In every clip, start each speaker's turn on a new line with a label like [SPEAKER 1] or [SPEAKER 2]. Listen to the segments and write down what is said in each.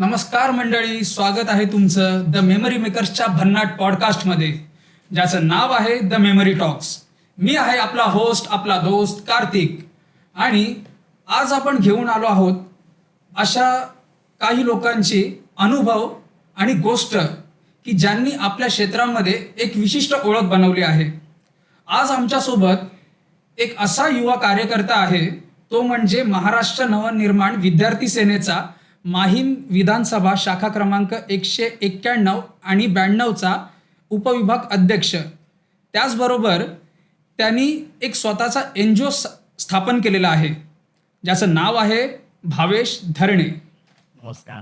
[SPEAKER 1] नमस्कार मंडळी, स्वागत आहे तुमचं द मेमरी मेकर्सच्या भन्नाट पॉडकास्टमध्ये, ज्याचं नाव आहे द मेमरी टॉक्स. मी आहे आपला होस्ट, आपला दोस्त कार्तिक. आणि आज आपण घेऊन आलो आहोत अशा काही लोकांची अनुभव आणि गोष्ट की ज्यांनी आपल्या क्षेत्रामध्ये एक विशिष्ट ओळख बनवली आहे. आज आमच्यासोबत एक असा युवा कार्यकर्ता आहे, तो म्हणजे महाराष्ट्र नवनिर्माण विद्यार्थी सेनेचा माहीम विधानसभा शाखा क्रमांक 191 आणि 92चा उपविभाग अध्यक्ष. त्याचबरोबर त्यांनी एक स्वतःचा NGO स्थापन केलेला आहे, ज्याचं नाव आहे भावेश धरणे.
[SPEAKER 2] नमस्कार.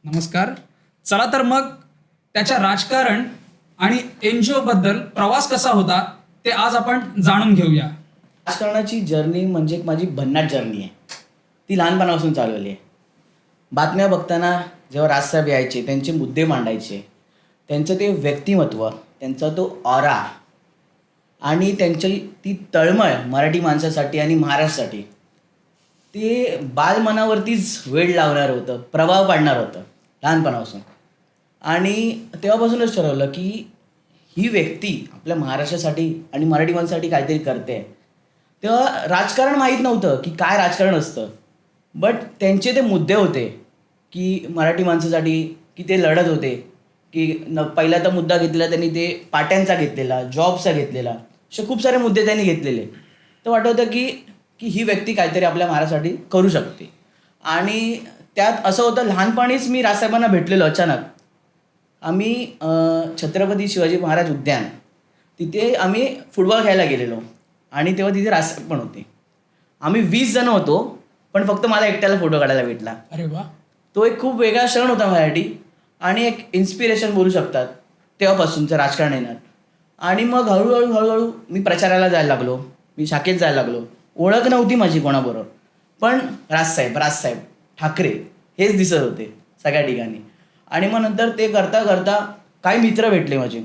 [SPEAKER 1] नमस्कार. चला तर मग त्याच्या राजकारण आणि NGO बद्दल प्रवास कसा होता ते आज आपण जाणून घेऊया.
[SPEAKER 2] राजकारणाची जर्नी म्हणजे एक माझी भन्नाट जर्नी आहे. ती लहानपणापासून चालवली आहे. बातम्या बघताना जेव्हा राजसाहेब यायचे, त्यांचे मुद्दे मांडायचे, त्यांचं ते व्यक्तिमत्व, त्यांचा तो ऑरा आणि त्यांची ती तळमळ मराठी माणसासाठी आणि महाराष्ट्रासाठी, ते बालमनावरतीच वेड लावणार होतं, प्रभाव पाडणार होतं लहानपणापासून. आणि तेव्हापासूनच ठरवलं की ही व्यक्ती आपल्या महाराष्ट्रासाठी आणि मराठी माणसासाठी काहीतरी करते. तेव्हा राजकारण माहीत नव्हतं की काय राजकारण असतं, बट त्यांचे ते मुद्दे होते की मराठी माणसासाठी, की ते लढत होते. की पहिला तर मुद्दा घेतलेला त्यांनी ते पाट्यांचा घेतलेला, जॉबचा घेतलेला, असे खूप सारे मुद्दे त्यांनी घेतलेले. तर वाटत होतं की की ही व्यक्ती काहीतरी आपल्या महाराष्ट्रासाठी करू शकते. आणि त्यात असं होतं, लहानपणीच मी राजसाहेबांना भेटलेलो अचानक. आम्ही छत्रपती शिवाजी महाराज उद्यान, तिथे आम्ही फुटबॉल खेळायला गेलेलो आणि तेव्हा तिथे राजसाहेब पण होते. आम्ही 20 जण होतो, पण फक्त मला एकट्याला फोटो काढायला भेटला.
[SPEAKER 1] अरे वा.
[SPEAKER 2] तो एक खूप वेगळा क्षण होता माझ्यासाठी आणि एक इन्स्पिरेशन बोलू शकतात तेव्हापासूनचं राजकारण येणार. आणि मग हळूहळू मी प्रचाराला जायला लागलो, मी शाखेत जायला लागलो. ओळख नव्हती माझी कोणाबरोबर, पण राजसाहेब ठाकरे हेच दिसत होते सगळ्या ठिकाणी. आणि मग नंतर ते करता करता काही मित्र भेटले माझे,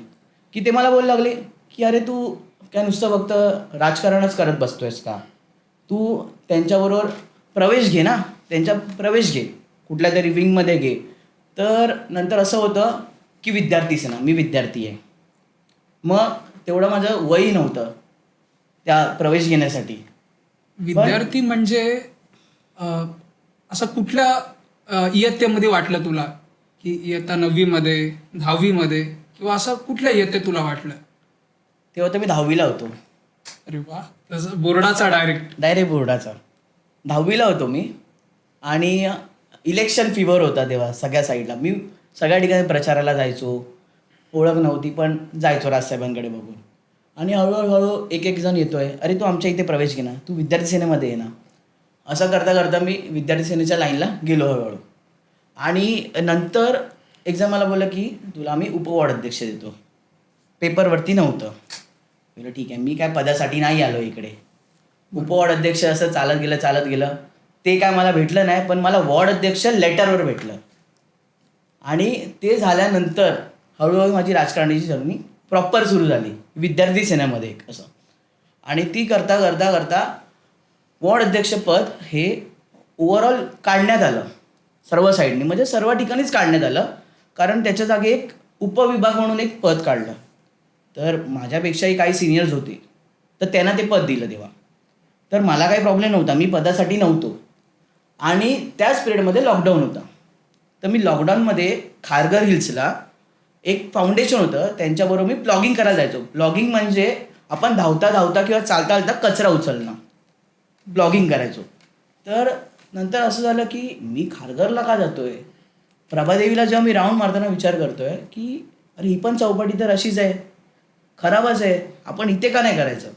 [SPEAKER 2] की ते मला बोलायला लागले की अरे तू काय नुसतं फक्त राजकारणच करत बसतोयस का, तू त्यांच्याबरोबर प्रवेश घे ना, प्रवेश घे, कुठल्या तरी विंगमध्ये घे. तर नंतर असं होतं की विद्यार्थी सेना, मी विद्यार्थी आहे, मग तेवढं माझं वय नव्हतं त्या प्रवेश घेण्यासाठी.
[SPEAKER 1] विद्यार्थी म्हणजे असं कुठल्या इयत्तेमध्ये वाटलं तुला, की इयत्ता 9वीमध्ये, 10वीमध्ये, किंवा असं कुठल्या इयत्तेत तुला वाटलं?
[SPEAKER 2] तेव्हा तर मी 10वीला होतो.
[SPEAKER 1] अरे वा. तसं बोर्डाचा
[SPEAKER 2] डायरेक्ट बोर्डाचा 10वीला होतो मी. आणि इलेक्शन फिवर होता तेव्हा सगळ्या साईडला. मी सगळ्या ठिकाणी प्रचाराला जायचो, ओळख नव्हती पण जायचो राजसाहेबांकडे बघून. आणि हळूहळू एक जण येतोय, अरे तू आमच्या इथे प्रवेश घे ना, तू विद्यार्थी सेनेमध्ये ये ना. असं करता करता मी विद्यार्थी सेनेच्या लाईनला गेलो हळूहळू. आणि नंतर एक जण मला बोललं की तुला आम्ही उपवॉर्ड अध्यक्ष देतो. पेपरवरती नव्हतं. बोललं ठीक आहे, मी काय पदासाठी नाही आलो इकडे. उपवॉर्ड अध्यक्ष असं चालत गेलं. ते काय मला भेटलं नाही, पण मला वॉर्ड अध्यक्ष लेटरवर भेटलं. आणि ते झाल्यानंतर हळूहळू माझी राजकारणाची जर्नी प्रॉपर सुरू झाली विद्यार्थी सेनेमध्ये एक असं. आणि ती करता करता करता वॉर्ड अध्यक्षपद हे ओव्हरऑल काढण्यात आलं सर्व साईडनी, म्हणजे सर्व ठिकाणीच काढण्यात आलं, कारण त्याच्या जागी एक उपविभाग म्हणून एक पद काढलं. तर माझ्यापेक्षाही काही सिनियर्स होते, तर त्यांना ते पद दिलं तेव्हा. तर मला काही प्रॉब्लेम नव्हता, मी पदासाठी नव्हतो. आणि त्याच पिरियडमध्ये लॉकडाऊन होता. तर मी लॉकडाऊनमध्ये खारघर हिल्सला एक फाउंडेशन होतं, त्यांच्याबरोबर मी प्लॉगिंग करायला जायचो. प्लॉगिंग म्हणजे आपण धावता किंवा चालता कचरा उचलणं, ब्लॉगिंग करायचो. तर नंतर असं झालं की मी खारघरला का जातोय, प्रभादेवीला जेव्हा मी राऊंड मारताना विचार करतोय की अरे ही पण चौपाटी तर अशीच आहे, खराबच आहे, आपण इथे का नाही करायचं.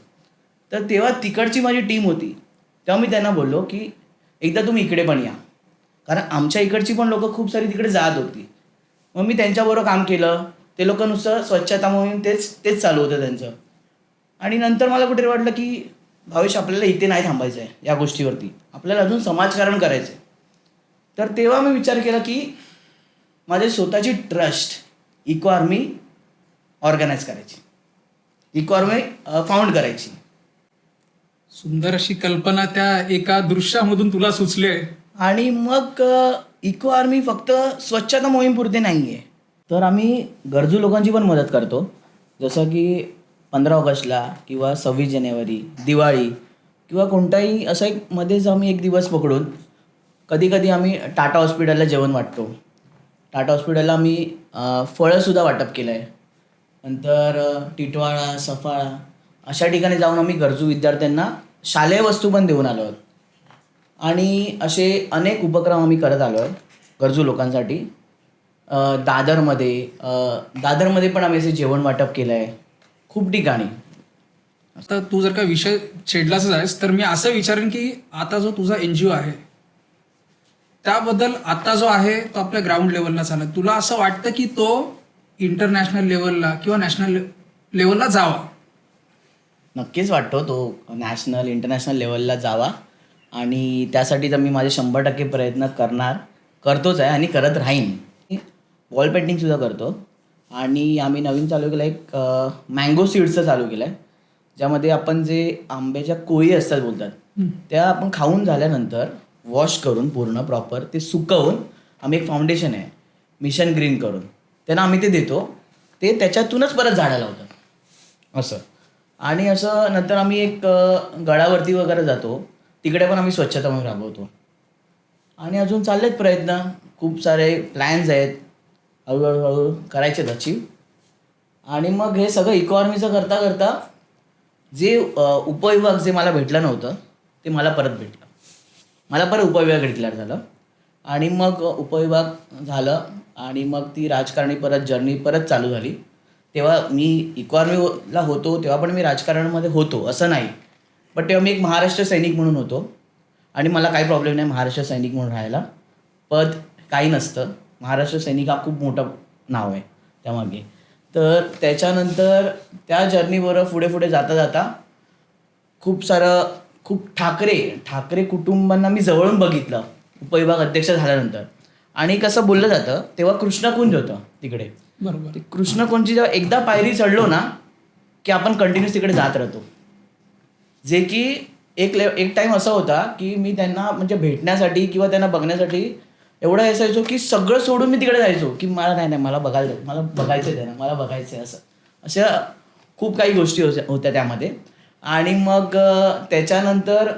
[SPEAKER 2] तर तेव्हा तिकडची माझी टीम होती, तेव्हा मी त्यांना बोललो की एकदा तुम्ही इकडे पण या, कारण आमच्या इकडची पण लोकं खूप सारी तिकडे जात होती. मग मी त्यांच्याबरोबर काम केलं. ते लोक नुसतं स्वच्छता मोहीम तेच चालू होतं त्यांचं. आणि नंतर मला कुठे वाटलं की भावेश आपल्याला इथे नाही थांबायचं आहे, या गोष्टीवरती आपल्याला अजून समाजकारण करायचं आहे. तर तेव्हा मी विचार केला की माझी स्वतःची ट्रस्ट इको आर्मी ऑर्गनाईज करायची, इको आर्मी फाउंड करायची.
[SPEAKER 1] सुंदर अशी कल्पना त्या एका दृश्यामधून तुला सुचले.
[SPEAKER 2] आणि मग इको आर्मी फक्त स्वच्छता मोहीमपुरते नाही आहे, तर आम्ही गरजू लोकांची पण मदत करतो. जसं की 15 ऑगस्टला किंवा 26 जानेवारी, दिवाळी किंवा कोणताही असं एक मध्येच आम्ही एक दिवस पकडून कधी कधी आम्ही टाटा हॉस्पिटलला जेवण वाटतो. टाटा हॉस्पिटलला आम्ही फळंसुद्धा वाटप केलं आहे. नंतर टिटवाळा, सफाळा अशा ठिकाणी जाऊन आम्ही गरजू विद्यार्थ्यांना शालेय वस्तू पण देऊन आलो आहोत. आणि असे अनेक उपक्रम आम्ही करत आलो आहे गरजू लोकांसाठी. दादरमध्ये पण आम्ही असे जेवण वाटप केलं आहे खूप ठिकाणी.
[SPEAKER 1] आता तू जर का विषय छेडलाच आहेस तर मी असं विचारेन की आता जो तुझा NGO आहे त्याबद्दल आता जो आहे तो आपल्या ग्राउंड लेवलला चालत, तुला असं वाटतं की तो इंटरनॅशनल लेवलला किंवा नॅशनल लेवलला जावा?
[SPEAKER 2] नक्कीच वाटतो तो नॅशनल इंटरनॅशनल लेवलला जावा आणि त्यासाठी तर मी माझे 100% प्रयत्न करतोच आहे आणि करत राहीन. वॉल पेंटिंगसुद्धा करतो आणि आम्ही नवीन चालू केलं एक मँगो सीड्सचं चालू केलं आहे, ज्यामध्ये आपण जे आंब्याच्या कोळी असतात बोलतात त्या आपण खाऊन झाल्यानंतर वॉश करून पूर्ण प्रॉपर ते सुकवून आम्ही एक फाउंडेशन आहे मिशन ग्रीन करून त्यांना आम्ही ते देतो. ते त्याच्यातूनच परत झाडं लावतात असं. आणि असं नंतर आम्ही एक गडावरती वगैरे जातो, तिकडे पण आम्ही स्वच्छता मोहीम राबवतो. आणि अजून चाललेत प्रयत्न, खूप सारे प्लॅन्स आहेत, हळूहळू करायचे अचीव. आणि मग हे सगळं इको आर्मीचं करता करता जे उपविभाग जे मला भेटलं नव्हतं ते मला परत भेटलं. मला परत उपविभाग डिक्लेअर झालं आणि मग उपविभाग झालं आणि मग ती राजकारणी परत जर्नी परत चालू झाली. तेव्हा मी इको आर्मीला होतो तेव्हा पण मी राजकारणामध्ये होतो असं नाही, पण तेव्हा मी एक महाराष्ट्र सैनिक म्हणून होतो आणि मला काही प्रॉब्लेम नाही महाराष्ट्र सैनिक म्हणून राहायला. पद काही नसतं, महाराष्ट्र सैनिक हा खूप मोठं नाव आहे त्यामागे. तर त्याच्यानंतर त्या जर्नीवर पुढे पुढे जाता जाता खूप ठाकरे कुटुंबांना मी जवळून बघितलं उपविभाग अध्यक्ष झाल्यानंतर. आणि कसं बोललं जातं तेव्हा कृष्णकुंज होतं तिकडे.
[SPEAKER 1] बरोबर.
[SPEAKER 2] ते कृष्णकुंजची जेव्हा एकदा पायरी चढलो ना की आपण कंटिन्यूस तिकडे जात राहतो. जे की एक टाईम असा होता की मी त्यांना म्हणजे भेटण्यासाठी किंवा त्यांना बघण्यासाठी एवढं असायचो की सगळं सोडून मी तिकडे जायचो की मला नाही मला बघायचं त्यांना, मला बघायचं आहे असं. अशा खूप काही गोष्टी होत्या त्यामध्ये. आणि मग त्याच्यानंतर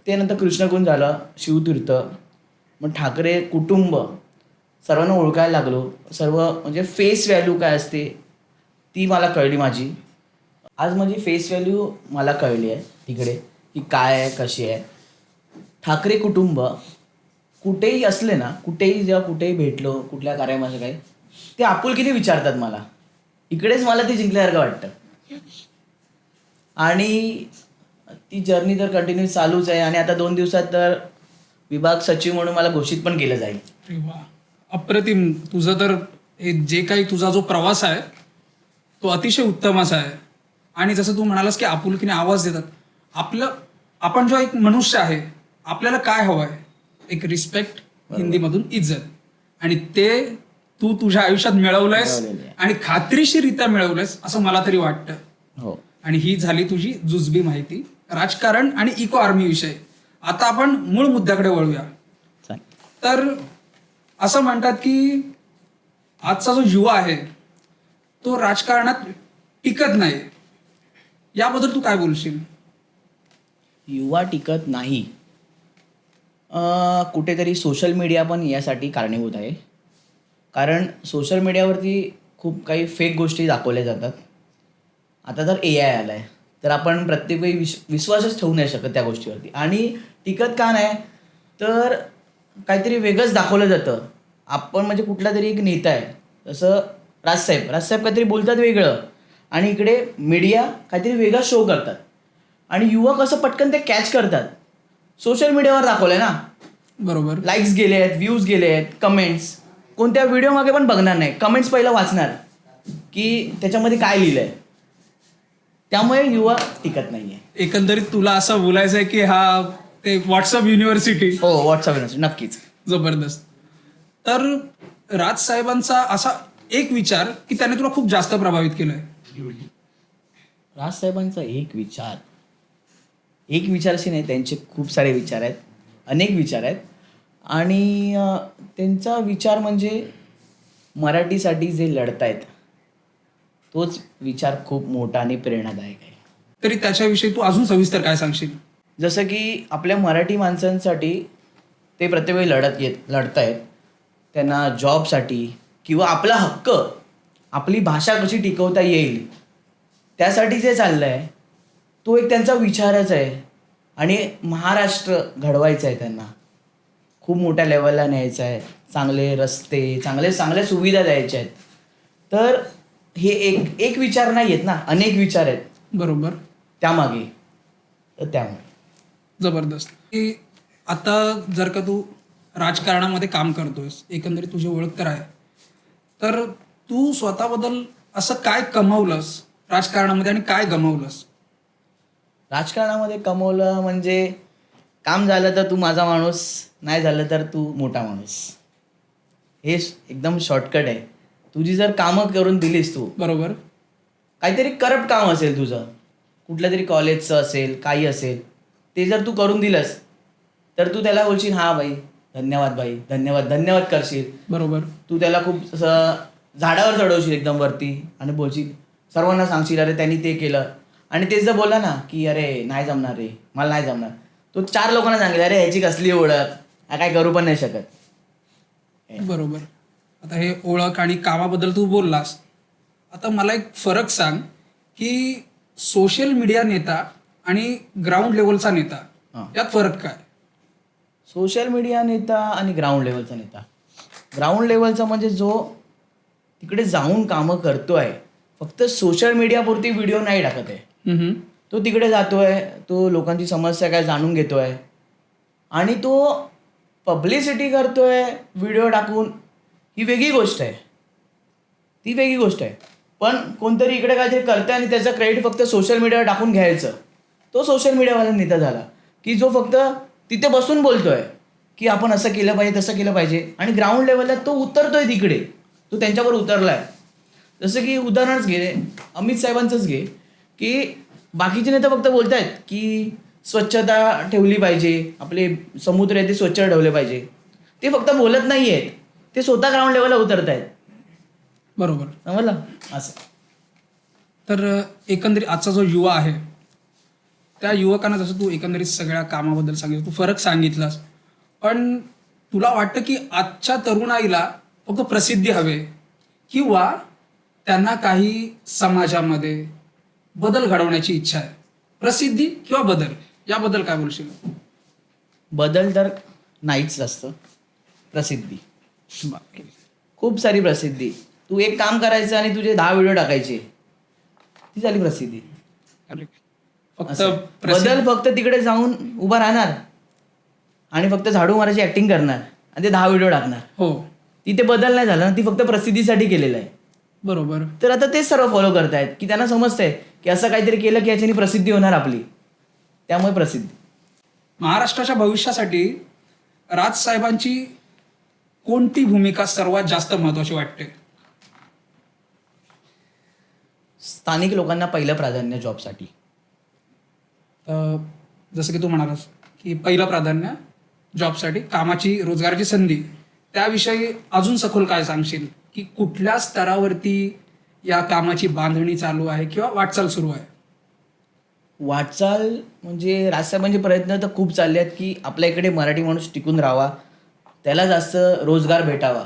[SPEAKER 2] नंतर कृष्णकुंज झालं, शिवतीर्थ, मग ठाकरे कुटुंब सर्वांना ओळखायला लागलो. सर्व म्हणजे फेस व्हॅल्यू काय असते ती मला कळली माझी. आज माझी फेस व्हॅल्यू मला कळली आहे तिकडे की काय आहे कशी आहे. ठाकरे कुटुंब कुठेही असले ना, जेव्हा कुठेही भेटलो कुठल्या कार्यामध्ये काही, ते आपुलकीने विचारतात मला. इकडेच मला ते जिंकल्यासारखं वाटतं. आणि ती जर्नी तर कंटिन्यू चालूच आहे आणि आता 2 दिवसात तर विभाग सचिव म्हणून मला घोषित पण केलं जाईल.
[SPEAKER 1] अरे वा, अप्रतिम. तुझं तर हे जे काही तुझा जो प्रवास आहे तो अतिशय उत्तम असा आहे. आणि जसं तू म्हणालास की आपुलकीने आवाज देतात. आपण जो एक मनुष्य आहे आपल्याला काय हवं आहे? एक रिस्पेक्ट, हिंदीमधून इज्जत. आणि ते तू तुझ्या आयुष्यात मिळवलंयस आणि खात्रीशीररित्या मिळवलंयस असं मला तरी वाटतं.
[SPEAKER 2] हो.
[SPEAKER 1] आणि ही झाली तुझी जुजबी माहिती राजकारण आणि इको आर्मी विषय. आता आपण मूळ मुद्द्याकडे वळूया. तर असं म्हणतात की आजचा जो युवा आहे तो राजकारणात टिकत नाही, याबद्दल तू काय बोलशील?
[SPEAKER 2] युवा टिकत नाही, कुठेतरी सोशल मीडिया पण यासाठी कारणीभूत आहे. कारण सोशल मीडियावरती खूप काही फेक गोष्टी दाखवल्या जातात. आता जर AI आला आहे तर आपण प्रत्येक वेळी विश्वासच ठेवू नाही शकत त्या गोष्टीवरती. आणि टिकत का नाही तर काहीतरी वेगळंच दाखवलं जातं. आपण म्हणजे कुठला तरी एक नेता आहे, जसं राजसाहेब काहीतरी बोलतात वेगळं आणि इकडे मीडिया काहीतरी वेगळा शो करतात आणि युवक कसं पटकन ते कॅच करतात. सोशल मीडियावर दाखवलं आहे ना,
[SPEAKER 1] बरोबर,
[SPEAKER 2] लाईक्स गेले आहेत, व्ह्यूज गेले आहेत, कमेंट्स. कोणत्या व्हिडिओ मागे पण बघणार नाही, कमेंट्स पहिलं वाचणार की त्याच्यामध्ये काय लिहिलं आहे. त्यामुळे युवा टिकत नाही आहे.
[SPEAKER 1] एकंदरीत तुला असं बोलायचं आहे की हा ते व्हॉट्सअप युनिव्हर्सिटी.
[SPEAKER 2] हो, व्हॉट्सअप युनिव्हर्सिटी नक्कीच.
[SPEAKER 1] जबरदस्त. तर राजसाहेबांचा असा एक विचार की त्याने तुला खूप जास्त प्रभावित केलंय.
[SPEAKER 2] राजसाहेबांचा एक विचार असे नाही, त्यांचे खूप सारे विचार आहेत, अनेक विचार आहेत. आणि त्यांचा विचार म्हणजे मराठीसाठी जे लढतायत तोच विचार खूप मोठा आणि प्रेरणादायक आहे.
[SPEAKER 1] तरी त्याच्याविषयी तू अजून सविस्तर काय सांगशील?
[SPEAKER 2] जसं की आपल्या मराठी माणसांसाठी ते प्रत्येक वेळी लढतायत. त्यांना जॉबसाठी किंवा आपला हक्क, आपली भाषा कशी टिकवता येईल त्यासाठी जे चाललं आहे तो एक त्यांचा विचारच आहे. आणि महाराष्ट्र घडवायचं आहे त्यांना, खूप मोठ्या लेवलला न्यायचं आहे, चांगले रस्ते, चांगल्या सुविधा द्यायच्या आहेत. तर हे एक विचार नाही आहेत ना, अनेक विचार आहेत
[SPEAKER 1] बरोबर.
[SPEAKER 2] त्यामागे. तर त्यामुळे
[SPEAKER 1] जबरदस्त. की आता जर का तू राजकारणामध्ये काम करतोयस, एकंदरीत तुझी ओळख तर आहे, तर तू स्वतःबद्दल असं काय कमावलंस राजकारणामध्ये आणि काय गमावलंस?
[SPEAKER 2] राजकारणामध्ये कमवलं म्हणजे काम झालं तर तू माझा माणूस, नाही झालं तर तू मोठा माणूस. हे एकदम शॉर्टकट आहे. तुझी जर कामं करून दिलीस तू,
[SPEAKER 1] बरोबर.
[SPEAKER 2] काहीतरी करप्ट काम असेल तुझं, कुठल्या तरी कॉलेजचं असेल, काही असेल, ते जर तू करून दिलंस तर तू त्याला बोलशील हां बाई धन्यवाद, बाई धन्यवाद, धन्यवाद करशील.
[SPEAKER 1] बरोबर.
[SPEAKER 2] तू त्याला खूप असं झाडावर चढवशील एकदम वरती आणि बोलशील, सर्वांना सांगशील अरे त्यांनी ते केलं. आणि तेच जर बोलला ना की अरे नाही जमणार रे, मला नाही जमणार, तो 4 लोकांना सांगेल अरे ह्याची कसली ओळख, हा काय करू पण नाही शकत.
[SPEAKER 1] बरोबर. आता हे ओळख आणि कामाबद्दल तू बोललास. आता मला एक फरक सांग की सोशल मीडिया नेता आणि ग्राउंड लेवलचा नेता
[SPEAKER 2] हां.
[SPEAKER 1] यात फरक काय?
[SPEAKER 2] सोशल मीडिया नेता आणि ग्राउंड लेवलचा नेता. ग्राउंड लेवलचा म्हणजे जो तिकडे जाऊन कामं करतोय, फक्त सोशल मीडियापुरती व्हिडिओ नाही टाकत आहे. तो तिकडे जातोय, तो लोकांची समस्या काय जाणून घेतोय आणि तो पब्लिसिटी करतोय व्हिडिओ टाकून. ही वेगळी गोष्ट आहे, ती वेगळी गोष्ट आहे. पण कोणतरी इकडे काहीतरी करतंय आणि त्याचं क्रेडिट फक्त सोशल मीडियावर टाकून घ्यायचं, तो सोशल मीडियावाला नेता झाला. की जो फक्त तिथे बसून बोलतोय की आपण असं केलं पाहिजे, तसं केलं पाहिजे, आणि ग्राउंड लेवलला तो उतरतोय तिकडे, तो त्यांच्यावर उतरलाय. जसं की उदाहरणच घे, अमित साहेबांचंच घे, की बाकीचे नेते फक्त बोलतायत की स्वच्छता ठेवली पाहिजे, आपले समुद्र आहे ते स्वच्छ ठेवले पाहिजे. ते फक्त बोलत नाही आहेत, ते स्वतः ग्राउंड लेवलला उतरत आहेत.
[SPEAKER 1] बरोबर.
[SPEAKER 2] समजलं असं.
[SPEAKER 1] तर एकंदरीत आजचा जो युवा आहे त्या युवकांना, जसं तू एकंदरीत सगळ्या कामाबद्दल सांगितलं, तू फरक सांगितलास, पण तुला वाटतं की आजच्या तरुणाईला फक्त प्रसिद्धी हवे किंवा त्यांना काही समाजामध्ये बदल घडवण्याची इच्छा आहे? प्रसिद्धी किंवा बदल, याबद्दल काय बोलशील?
[SPEAKER 2] बदल तर नाहीच जास्त, प्रसिद्धी,
[SPEAKER 1] बापरे.
[SPEAKER 2] खूप सारी प्रसिद्धी. तू एक काम करायचं आणि तुझे 10 व्हिडिओ टाकायचे, ती झाली प्रसिद्धी.
[SPEAKER 1] अरे, फक्त
[SPEAKER 2] असं. बदल फक्त तिकडे जाऊन उभा राहणार आणि फक्त झाडू मारायची ऍक्टिंग करणार आणि ते 10 व्हिडिओ टाकणार.
[SPEAKER 1] हो,
[SPEAKER 2] तिथे बदल नाही झाला ना, ती फक्त प्रसिद्धीसाठी केलेलं आहे.
[SPEAKER 1] बरोबर.
[SPEAKER 2] तर आता तेच सर्व फॉलो करतायत की त्यांना समजतंय की असं काहीतरी केलं की याच्याने प्रसिद्धी होणार आपली, त्यामुळे प्रसिद्धी.
[SPEAKER 1] महाराष्ट्राच्या भविष्यासाठी राजसाहेबांची कोणती भूमिका सर्वात जास्त महत्वाची वाटते?
[SPEAKER 2] स्थानिक लोकांना पहिलं प्राधान्य जॉबसाठी.
[SPEAKER 1] जसं की तू म्हणालास की पहिलं प्राधान्य जॉबसाठी, कामाची, रोजगाराची संधी, त्याविषयी अजून सखोल काय सांगशील की कुठल्या स्तरावरती या कामाची बांधणी चालू आहे किंवा वाटचाल सुरू आहे?
[SPEAKER 2] वाटचाल म्हणजे राजसाहेबांचे प्रयत्न तर खूप चालले आहेत की आपल्या इकडे मराठी माणूस टिकून राहावा, त्याला जास्त रोजगार भेटावा.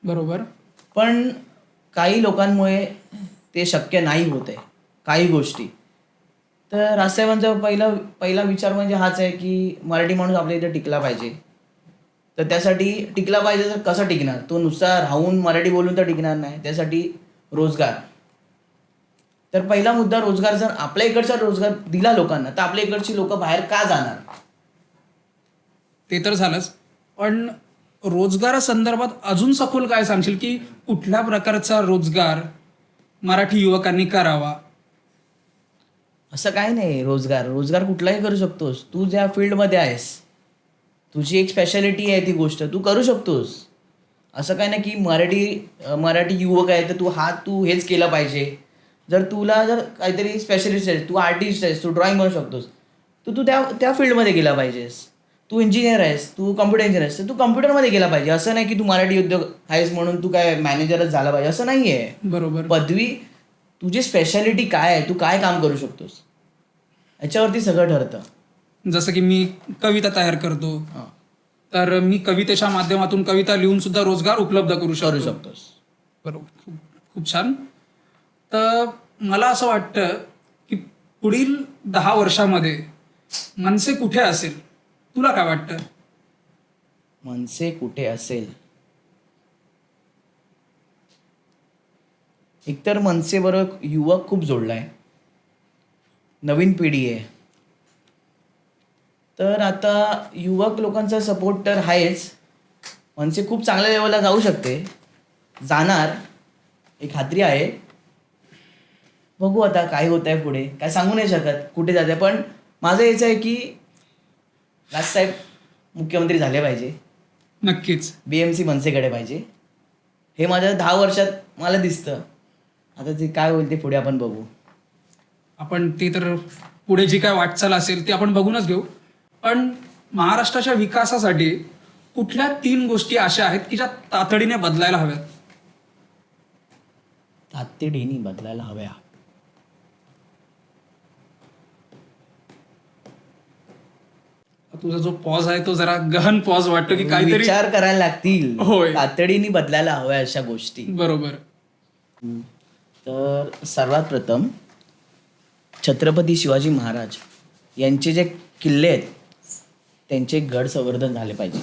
[SPEAKER 1] बरोबर.
[SPEAKER 2] पण काही लोकांमुळे ते शक्य नाही होत आहे काही गोष्टी. तर राजसाहेबांचा पहिला विचार म्हणजे हाच आहे की मराठी माणूस आपल्या इथे टिकला पाहिजे. तर त्यासाठी टिकला पाहिजे तर कसा टिकणार, तो नुसता राहून मराठी बोलून तर टिकणार नाही, त्यासाठी रोजगार. तर पहिला मुद्दा रोजगार. जर आपल्या इकडचा रोजगार दिला लोकांना तर आपल्या इकडची लोक बाहेर का जाणार?
[SPEAKER 1] ते तर झालंच, पण रोजगारासंदर्भात अजून सखोल काय सांगशील की कुठल्या प्रकारचा रोजगार मराठी युवकांनी करावा?
[SPEAKER 2] असं काही नाही. रोजगार कुठलाही करू शकतोस. तू ज्या फील्डमध्ये आहेस, तुझी एक स्पेशालिटी आहे, ती गोष्ट तू करू शकतोस. असं काही नाही की मराठी युवक आहे तर तू हेच केलं पाहिजे. जर काहीतरी स्पेशलिस्ट आहेस, तू आर्टिस्ट आहेस, तू ड्रॉइंग बनवू शकतोस, तू त्या फील्डमध्ये गेला पाहिजेस. तू इंजिनियर आहेस, तू कम्प्युटर इंजिनियर आहेस, तर तू कम्प्युटरमध्ये गेला पाहिजे. असं नाही की तू मराठी उद्योग आहेस म्हणून तू काय मॅनेजरच झाला पाहिजे, असं नाही आहे.
[SPEAKER 1] बरोबर.
[SPEAKER 2] पदवी, तुझी स्पेशालिटी काय आहे, तू काय काम करू शकतोस, याच्यावरती सगळं ठरतं.
[SPEAKER 1] जसं की मी कविता तयार करतो,
[SPEAKER 2] हां,
[SPEAKER 1] तर मी कवितेच्या माध्यमातून कविता लिहून सुद्धा रोजगार उपलब्ध करू
[SPEAKER 2] करू
[SPEAKER 1] शकतो.
[SPEAKER 2] शकतोस.
[SPEAKER 1] बरोबर. खूप खूप छान. तर मला असं वाटतं की पुढील 10 वर्षामध्ये मनसे कुठे असेल, तुला काय वाटतं?
[SPEAKER 2] मनसे कुठे असेल? एकतर मनसेबरोबर युवक खूप जोडलाय, नवीन पिढी आहे. तर आता युवक लोकांचा सपोर्ट तर आहेच. मनसे खूप चांगल्या लेवलला जाऊ शकते, जाणार, एक खात्री आहे. बघू आता काय होत आहे पुढे, काय सांगू नाही शकत कुठे जाते. पण माझं हेच आहे की राजसाहेब मुख्यमंत्री झाले पाहिजे,
[SPEAKER 1] नक्कीच.
[SPEAKER 2] BMC मनसेकडे पाहिजे. हे माझ्या 10 वर्षात मला दिसतं. आता ते काय होईल ते पुढे आपण बघू.
[SPEAKER 1] आपण ती तर पुढे जी काय वाटचाल असेल ती आपण बघूनच घेऊ. पण महाराष्ट्राच्या विकासासाठी कुठल्या 3 गोष्टी अशा आहेत की ज्या तातडीने बदलायला हव्यात?
[SPEAKER 2] तातडीने बदलायला हव्या.
[SPEAKER 1] तुझा जो पॉज आहे तो जरा गहन पॉज वाटतो की काहीतरी.
[SPEAKER 2] विचार करायला लागतील.
[SPEAKER 1] होय.
[SPEAKER 2] तातडीने बदलायला हव्या अशा गोष्टी.
[SPEAKER 1] बरोबर.
[SPEAKER 2] तर सर्वात प्रथम छत्रपती शिवाजी महाराज यांचे जे किल्ले आहेत त्यांचे गड संवर्धन झाले पाहिजे.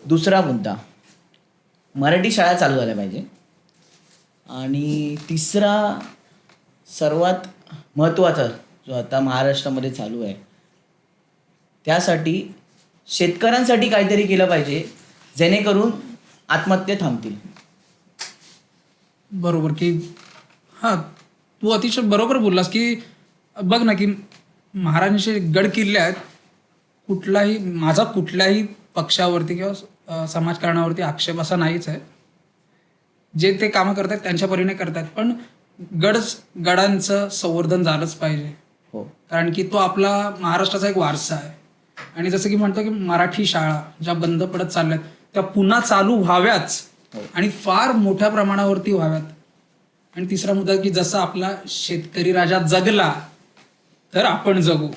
[SPEAKER 2] दुसरा मुद्दा, मराठी शाळा चालू झाल्या पाहिजे. आणि तिसरा सर्वात महत्त्वाचा जो आता महाराष्ट्रामध्ये चालू आहे, त्यासाठी शेतकऱ्यांसाठी काहीतरी केलं पाहिजे जेणेकरून आत्महत्या थांबतील.
[SPEAKER 1] बरोबर की हां, तू अतिशय बरोबर बोललास की बघ ना की महाराजांचे गड किल्ले आहेत. माझा कुठल्याही पक्षावरती किंवा समाजकारणावरती आक्षेप असा नाहीच आहे. जे ते कामं करतात त्यांच्या परीने करतात, पण गडांचं संवर्धन झालंच पाहिजे.
[SPEAKER 2] हो,
[SPEAKER 1] कारण की तो आपला महाराष्ट्राचा एक वारसा आहे. आणि जसं की म्हणतो की मराठी शाळा ज्या बंद पडत चालल्यात त्या पुन्हा चालू व्हाव्याच,
[SPEAKER 2] हो.
[SPEAKER 1] आणि फार मोठ्या प्रमाणावरती व्हाव्यात. आणि तिसरा मुद्दा की जसा आपला शेतकरी राजा जगला तर आपण जगू.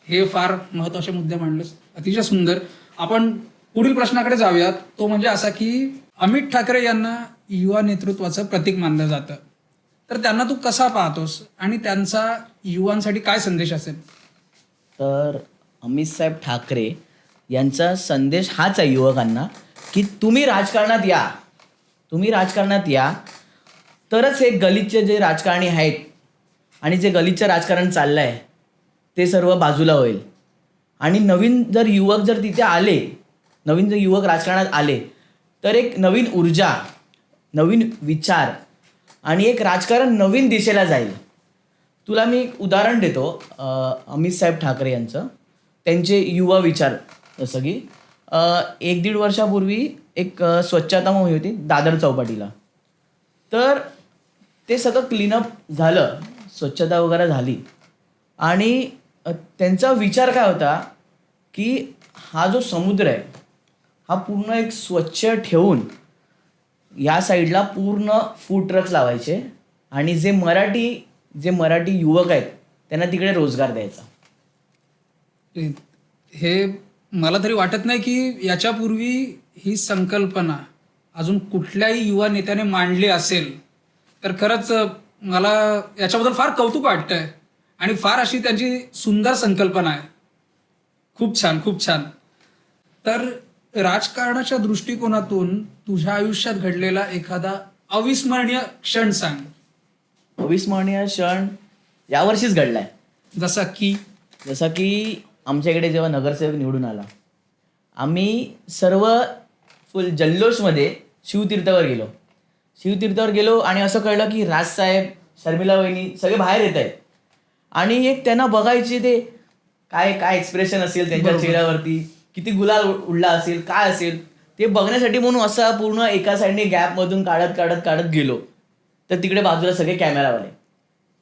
[SPEAKER 1] हे फार महत्वाचे मुद्दे मांडलेस, अतिशय सुंदर. आपण पुढील प्रश्नाकडे जाऊयात. तो म्हणजे असा की अमित ठाकरे यांना युवा नेतृत्वाचं प्रतीक मानलं जातं, तर त्यांना तू कसा पाहतोस आणि त्यांचा युवांसाठी काय संदेश असेल?
[SPEAKER 2] तर अमित साहेब ठाकरे यांचा संदेश हाच आहे युवकांना की तुम्ही राजकारणात या, तुम्ही राजकारणात या, तरच हे गलिच्छ जे राजकारणी आहेत आणि जे गलिच्छ राजकारण चाललं आहे ते सर्व बाजूला होईल. आणि नवीन जर युवक जर तिथे आले, नवीन जर युवक राजकारणात आले तर एक नवीन ऊर्जा, नवीन विचार आणि एक राजकारण नवीन दिशेला जाईल. तुला मी एक उदाहरण देतो अमित साहेब ठाकरे यांचं, त्यांचे युवा विचार. जसं की 1-1.5 वर्षापूर्वी एक स्वच्छता मोहीम होती दादर चौपाटीला. तर ते सगळं क्लीनअप झालं, स्वच्छता वगैरे झाली. आणि त्यांचा विचार काय होता की हा जो समुद्र आहे हा पूर्ण एक स्वच्छ ठेवून या साईडला पूर्ण फूड ट्रक्स लावायचे आणि जे मराठी युवक आहेत त्यांना तिकडे रोजगार द्यायचा.
[SPEAKER 1] हे मला तरी वाटत नाही की याच्यापूर्वी ही संकल्पना अजून कुठल्याही युवा नेत्याने मांडली असेल. तर खरंच मला याच्याबद्दल फार कौतुक वाटतंय आणि फार अशी त्यांची सुंदर संकल्पना आहे. खूप छान, खूप छान. तर राजकारणाच्या दृष्टिकोनातून तुझ्या आयुष्यात घडलेला एखादा अविस्मरणीय क्षण सांग.
[SPEAKER 2] अविस्मरणीय क्षण यावर्षीच घडलाय.
[SPEAKER 1] जसा की
[SPEAKER 2] आमच्या इकडे जेव्हा नगरसेवक निवडून आला, आम्ही सर्व फुल जल्लोषमध्ये शिवतीर्थावर गेलो आणि असं कळलं की राजसाहेब, शर्मिला वहिनी सगळे बाहेर येत आहेत. आणि एक त्यांना बघायचे ते काय एक्सप्रेशन असेल त्यांच्या चेहऱ्यावरती, किती गुलाल उडला असेल, काय असेल ते बघण्यासाठी म्हणून असा पूर्ण एका साईडने गॅपमधून काढत गेलो. तर तिकडे बाजूला सगळे कॅमेरावाले,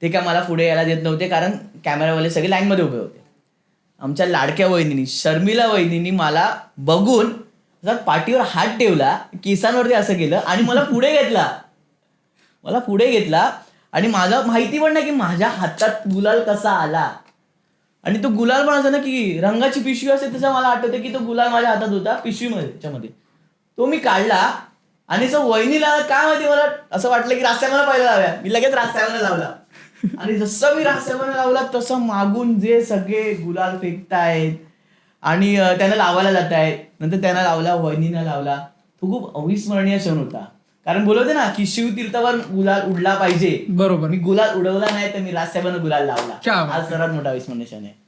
[SPEAKER 2] ते काय मला पुढे यायला देत नव्हते कारण कॅमेरावाले सगळे लाईनमध्ये उभे होते. आमच्या लाडक्या वहिनीनी शर्मिला वहिनीनी मला बघून जर पाठीवर हात ठेवला, केसांवरती असं केलं आणि मला पुढे घेतला आणि मला माहिती पण नाही की माझ्या हातात गुलाल कसा आला. आणि तो गुलाल पण असं ना की रंगाची पिशवी असते तसं मला आठवतं की तो गुलाल माझ्या हातात होता पिशवीमध्ये त्याच्यामध्ये. तो मी काढला आणि तो वहिनीला काय माहिती मला असं वाटलं की रास्त्यामध्ये पहिला लावूया. मी लगेच रास्त्यामध्ये लावला आणि जसं मी रास्त्यामध्ये लावला तसं मागून जे सगळे गुलाल फेकतायत आणि त्यांना लावायला जात आहेत. नंतर त्यांना लावला, वहिनीला लावला. तो खूप अविस्मरणीय क्षण होता. कारण बोलवते ना की शिवतीर्थावर गुलाल उडला पाहिजे.
[SPEAKER 1] बरोबर.
[SPEAKER 2] मी गुलाल उडवला नाही तर मी रास्त्यावर गुलाल लावला.
[SPEAKER 1] क्या बात.
[SPEAKER 2] हा सर्वात मोठा अविस्मरणीय क्षण आहे.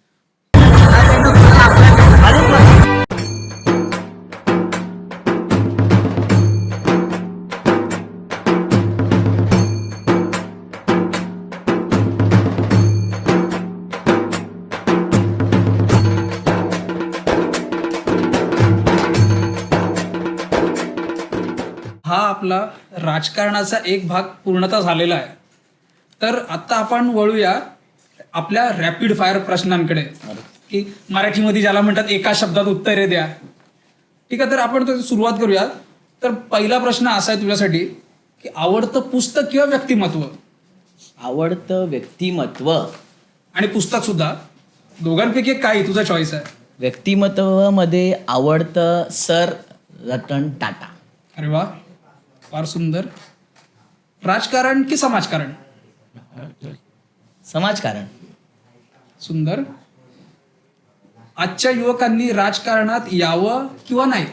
[SPEAKER 1] हा आपला राजकारणाचा एक भाग पूर्णतः झालेला आहे. तर आता आपण वळूया आपल्या रॅपिड फायर प्रश्नांकडे, की मराठीमध्ये ज्याला म्हणतात एका शब्दात उत्तरे द्या. ठीक आहे, तर आपण त्याची सुरुवात करूया. तर पहिला प्रश्न असा आहे तुझ्यासाठी की आवडतं पुस्तक किंवा व्यक्तिमत्व?
[SPEAKER 2] आवडतं व्यक्तिमत्व.
[SPEAKER 1] आणि पुस्तक सुद्धा, दोघांपैकी एक काही तुझा चॉईस आहे.
[SPEAKER 2] व्यक्तिमत्वामध्ये आवडतं सर रतन टाटा.
[SPEAKER 1] अरे वा, फार सुंदर. राजकारण की समाजकारण?
[SPEAKER 2] समाजकारण.
[SPEAKER 1] सुंदर. आजच्या युवकांनी राजकारणात यावं किंवा नाही?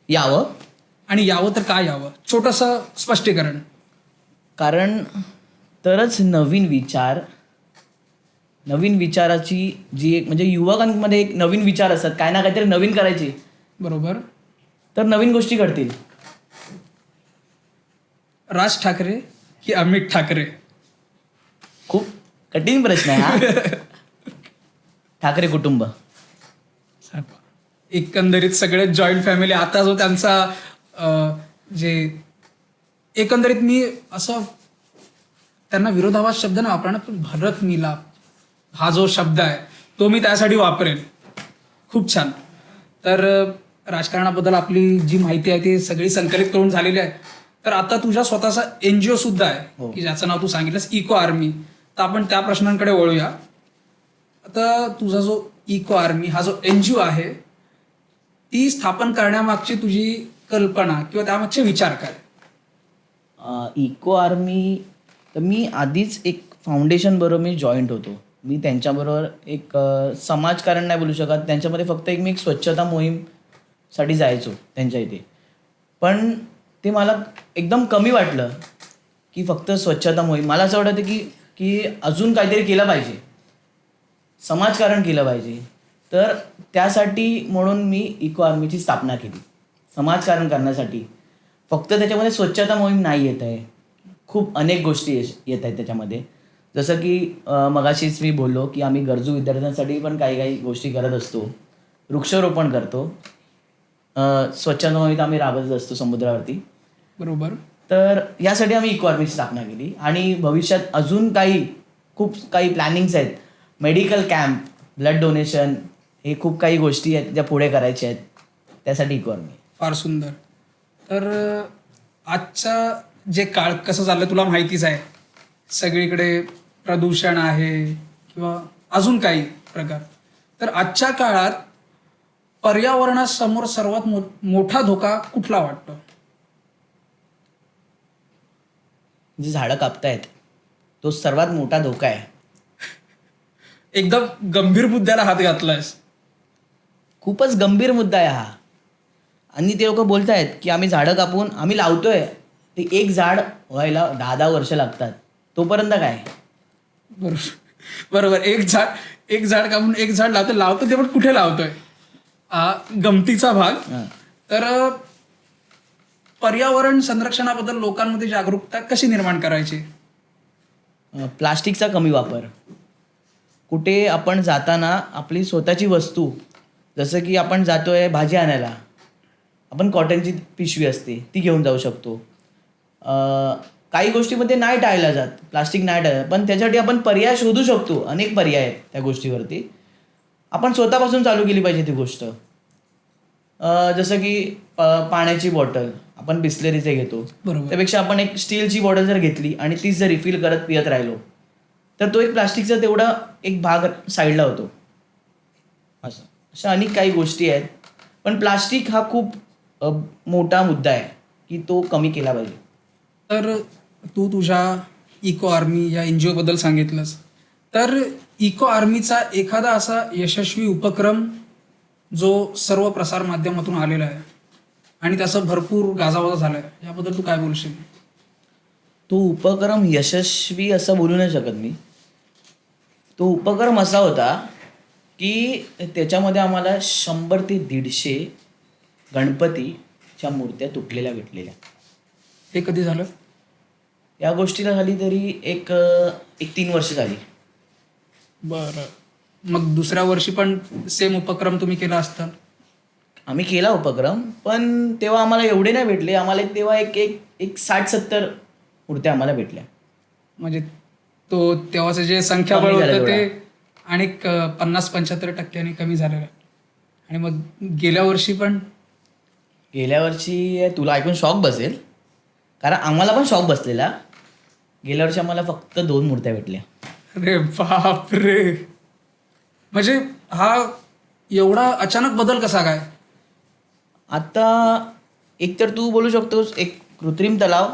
[SPEAKER 2] यावं.
[SPEAKER 1] आणि यावं तर काय यावं? छोटंसं स्पष्टीकरण.
[SPEAKER 2] कारण तरच नवीन विचाराची जी एक म्हणजे युवकांमध्ये एक नवीन विचार असतात, काय ना काहीतरी नवीन करायचे.
[SPEAKER 1] बरोबर.
[SPEAKER 2] तर नवीन गोष्टी घडतील.
[SPEAKER 1] राज ठाकरे की अमित ठाकरे?
[SPEAKER 2] खूप कठीण प्रश्न आहे हा. ठाकरे कुटुंब.
[SPEAKER 1] एकंदरीत सगळे जॉईंट फॅमिली. आता जो त्यांचा जे एकंदरीत मी असं त्यांना विरोधाभास शब्द नाही वापरणार, पण भरत मिलाप हा जो शब्द आहे तो मी त्यासाठी वापरेन. खूप छान. तर राजकारणाबद्दल आपली जी माहिती आहे ती सगळी संकलित करून झालेली आहे. तर आता तुझ्या स्वतःचा NGO सुद्धा आहे की ज्याचं नाव तू सांगितलंस इको आर्मी. तर आपण त्या प्रश्नांकडे वळूया. आता तुझा जो इको आर्मी हा जो NGO आहे, ती स्थापन करण्यामागची तुझी कल्पना किंवा त्यामागचे विचार काय?
[SPEAKER 2] इको आर्मी तर मी आधीच एक फाउंडेशन बरोबर मी जॉईंट होतो. मी त्यांच्याबरोबर एक समाजकारण नाही बोलू शकत, त्यांच्यामध्ये फक्त मी एक स्वच्छता मोहीमसाठी जायचो त्यांच्या इथे. पण ते मला एकदम कमी वाटलं की फक्त स्वच्छता मोहीम. मला असं वाटतं की अजून काहीतरी केलं पाहिजे, समाजकारण केलं पाहिजे. तर त्यासाठी म्हणून मी इको आर्मीची स्थापना केली, समाजकारण करण्यासाठी. फक्त त्याच्यामध्ये स्वच्छता मोहीम नाही येत आहे, खूप अनेक गोष्टी येत आहेत त्याच्यामध्ये. जसं की मगाशीच मी बोललो की आम्ही गरजू विद्यार्थ्यांसाठी पण काही काही गोष्टी करत असतो. वृक्षारोपण करतो, स्वच्छता मोहीम आम्ही राबवत असतो समुद्रावरती.
[SPEAKER 1] बरोबर.
[SPEAKER 2] तर यासाठी आम्ही इको आर्मीची स्थापना केली. आणि भविष्यात अजून खूप काही प्लॅनिंग्स आहेत. मेडिकल कॅम्प, ब्लड डोनेशन, हे खूप काही गोष्टी आहेत ज्या पुढे करायच्या आहेत. त्यासाठी इको आर्मी.
[SPEAKER 1] फार सुंदर. तर आजचा जे काळ कसं चाललं तुला माहितीच आहे. सगळीकडे प्रदूषण आहे किंवा अजून काही प्रकार. तर आजच्या काळात पर्यावरणासमोर सर्वात मोठा धोका कुठला वाटतो?
[SPEAKER 2] जे झाडं कापतायत तो सर्वात मोठा धोका आहे.
[SPEAKER 1] एकदम गंभीर मुद्द्याला हात घातलायस.
[SPEAKER 2] खूपच गंभीर मुद्दा आहे हा. आणि ते लोक बोलतायत की आम्ही झाडं कापून आम्ही लावतोय, ते एक झाड व्हायला 10-10 वर्ष लागतात. तोपर्यंत काय?
[SPEAKER 1] बरोबर. एक झाड कापून एक झाड लावतो ते पण कुठे लावतोय? गमतीचा भाग. तर पर्यावरण संरक्षणाबद्दल लोकांमध्ये जागरूकता कशी निर्माण करायची?
[SPEAKER 2] प्लास्टिकचा कमी वापर. कुठे आपण जाताना आपली स्वतःची वस्तू, जसं की आपण जातोय भाजी आणायला, आपण कॉटनची पिशवी असते ती घेऊन जाऊ शकतो. काही गोष्टीमध्ये नाही टाळल्या जात, प्लास्टिक नाही टाळलं, पण त्याच्यासाठी आपण पर्याय शोधू शकतो. अनेक पर्याय आहेत त्या गोष्टीवरती. आपण स्वतःपासून चालू केली पाहिजे ती गोष्ट. जसं की पाण्याची बॉटल आपण बिस्लेरीचे घेतो,
[SPEAKER 1] बरोबर.
[SPEAKER 2] त्यापेक्षा आपण एक स्टीलची बॉटल जर घेतली आणि तीच जर रिफिल करत पियत राहिलो तर तो एक प्लास्टिकचा तेवढा एक भाग साईडला होतो. असं अशा अनेक काही गोष्टी आहेत. पण प्लास्टिक हा खूप मोठा मुद्दा आहे की तो कमी केला पाहिजे.
[SPEAKER 1] तर तू तुझ्या इको आर्मी या NGO बद्दल सांगितलंस, तर इको आर्मीचा एखादा असा यशस्वी उपक्रम जो सर्व प्रसार माध्यमातून आलेला आहे आणि त्याचा भरपूर गाजावाजा झाला आहे, याबद्दल तू काय बोलशील?
[SPEAKER 2] तो उपक्रम यशस्वी असं बोलू नाही शकत मी. तो उपक्रम असा होता की त्याच्यामध्ये आम्हाला 100 ते 150 गणपतीच्या मूर्त्या तुटलेल्या भेटलेल्या.
[SPEAKER 1] हे कधी झालं?
[SPEAKER 2] या गोष्टीला झाली तरी एक 3 वर्ष झाली.
[SPEAKER 1] बरं. मग दुसऱ्या वर्षी पण सेम उपक्रम तुम्ही केला असता?
[SPEAKER 2] आम्ही केला उपक्रम, पण तेव्हा आम्हाला एवढे नाही भेटले. आम्हाला तेव्हा एक एक एक 60-70 मूर्त्या आम्हाला भेटल्या.
[SPEAKER 1] म्हणजे तो तेव्हाचं जे संख्याबळ
[SPEAKER 2] कमी झालं
[SPEAKER 1] होतं ते आणि 50-75% कमी झालेलं आहे. आणि मग गेल्या वर्षी पण?
[SPEAKER 2] गेल्या वर्षी तुला ऐकून शॉक बसेल, कारण आम्हाला पण शॉक बसलेला. गेल्या वर्षी आम्हाला फक्त 2 मूर्त्या भेटल्या.
[SPEAKER 1] अरे बापरे! म्हणजे हा एवढा अचानक बदल कसा काय?
[SPEAKER 2] आता एक तर तू बोलू शकतोस एक कृत्रिम तलाव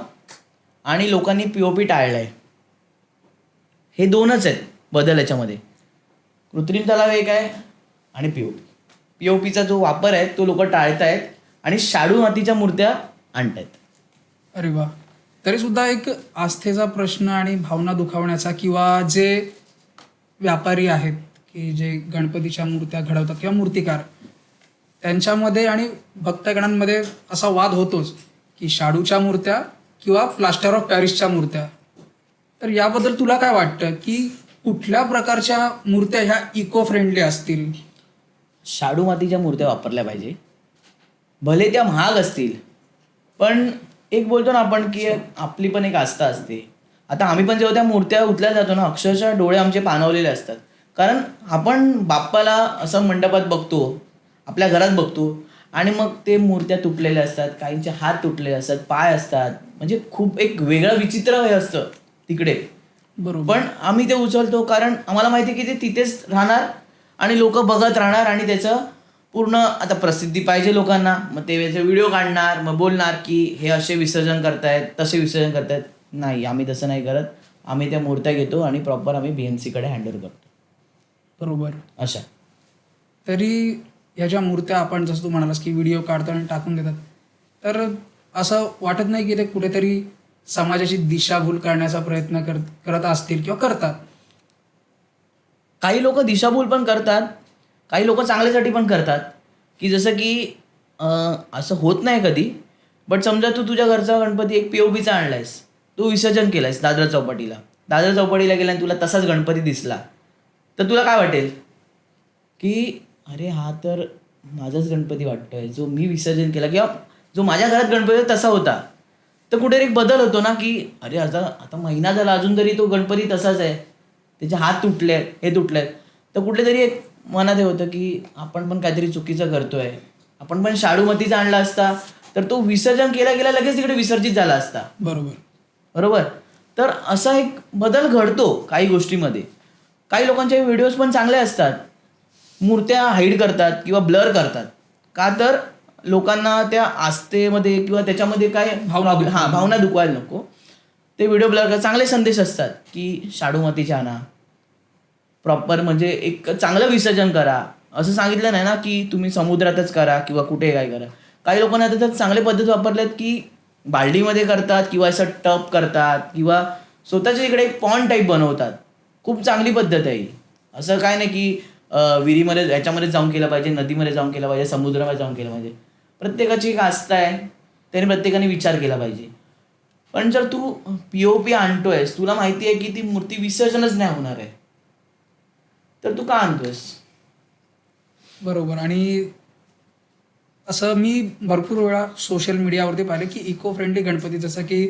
[SPEAKER 2] आणि लोकांनी POP टाळलाय. हे 2च आहेत बदल याच्यामध्ये. कृत्रिम तलाव एक आहे आणि POPचा जो वापर आहे तो लोक टाळतायत आणि शाडू मातीच्या मूर्त्या आणतायत.
[SPEAKER 1] अरे वा. तरी सुद्धा एक आस्थेचा प्रश्न आणि भावना दुखावण्याचा, किंवा जे व्यापारी आहेत की जे गणपतीच्या मूर्त्या घडवतात किंवा मूर्तिकार, त्यांच्यामध्ये आणि भक्तगणांमध्ये असा वाद होतोच की शाडूच्या मूर्त्या किंवा प्लास्टर ऑफ पॅरिसच्या मूर्त्या. तर याबद्दल तुला काय वाटतं की कुठल्या प्रकारच्या मूर्त्या ह्या इको फ्रेंडली असतील?
[SPEAKER 2] शाडू मातीच्या मूर्त्या वापरल्या पाहिजे. भले त्या महाग असतील, पण एक बोलतो ना आपण की आपली पण एक आस्था असते. आता आम्ही पण जेव्हा त्या मूर्त्या उचल्या जातो ना, अक्षरशः डोळे आमचे पाणावलेले असतात. कारण आपण बाप्पाला असं मंडपात बघतो, आपल्या घरात बघतो, आणि मग ते मूर्त्या तुटलेल्या असतात, काहींचे हात तुटलेले असतात, पाय असतात. म्हणजे खूप एक वेगळं विचित्र हे असतं तिकडे.
[SPEAKER 1] बरोबर.
[SPEAKER 2] पण आम्ही ते उचलतो कारण आम्हाला माहिती आहे की ते तिथेच राहणार आणि लोक बघत राहणार आणि त्याचं पूर्ण आता प्रसिद्धी पाहिजे लोकांना. मग ते त्याचे व्हिडिओ काढणार, मग बोलणार की हे असे विसर्जन करतायत, तसे विसर्जन करतायत. नाही, आम्ही तसं नाही करत. आम्ही त्या मूर्त्या घेतो आणि प्रॉपर आम्ही BMCकडे हँडल करतो.
[SPEAKER 1] बरोबर.
[SPEAKER 2] अशा
[SPEAKER 1] तरी ह्या ज्या मूर्त्या आपण जसं तू म्हणालास की व्हिडिओ काढतात आणि टाकून देतात, तर असं वाटत नाही की ते कुठेतरी समाजाची दिशाभूल करण्याचा प्रयत्न करत असतील किंवा करतात?
[SPEAKER 2] काही लोक दिशाभूल पण करतात, काही लोक चांगल्यासाठी पण करतात. की जसं की असं होत नाही कधी, बट समजा तू तुझ्या घरचा गणपती एक POPचा आणलायस, तू विसर्जन केलायस दादर चौपाटीला गेला आणि तुला तसाच गणपती दिसला, तर तुला काय वाटेल की अरे हा तर माझाच गणपती वाटतोय, जो मी विसर्जन केला किंवा जो माझ्या घरात गणपती होता तसा होता. तर कुठे एक बदल होतो ना की अरे आता महिना झाला अजून तरी तो गणपती तसाच आहे, त्याचे हात तुटले, हे तुटले. तर कुठेतरी एक मनात हे होतं की आपण पण काहीतरी चुकीचं करतोय. आपण पण शाडू मातीचा आणला असता तर तो विसर्जन केला गेला लगेच तिकडे विसर्जित झाला असता. बरोबर. तर असा एक बदल घडतो काही गोष्टीमध्ये. काही लोकांचे व्हिडिओज पण चांगले असतात, मूर्त्या हाईड करतात किंवा ब्लर करतात. का तर लोकांना त्या आस्थेमध्ये किंवा त्याच्यामध्ये काय भावना दुखवायला नको. ते व्हिडिओ ब्लर करतात. चांगले संदेश असतात की शाडू मातीचे आणा, प्रॉपर म्हणजे एक चांगलं विसर्जन करा. असं सांगितलं नाही ना की तुम्ही समुद्रातच करा किंवा कुठे काय करा. काही लोकांना आता तर चांगले पद्धत वापरल्यात की बालडीमध्ये करतात किंवा असं टप करतात किंवा स्वतःच्या इकडे एक पॉन्ड टाईप बनवतात. खूप चांगली पद्धत आहे ही. असं काय नाही की विहिरीमध्ये याच्यामध्ये जाऊन केलं पाहिजे, नदीमध्ये जाऊन केलं पाहिजे, समुद्रामध्ये जाऊन केलं पाहिजे. प्रत्येकाची एक आस्था आहे, त्याने प्रत्येकाने विचार केला पाहिजे. पण जर तू POP आणतोयस, तुला माहिती आहे की ती मूर्ती विसर्जनच नाही होणार आहे, तर तू का आणतोयस?
[SPEAKER 1] बरोबर. आणि असं मी भरपूर वेळा सोशल मीडियावरती पाहिलं की इको फ्रेंडली गणपती, जसं की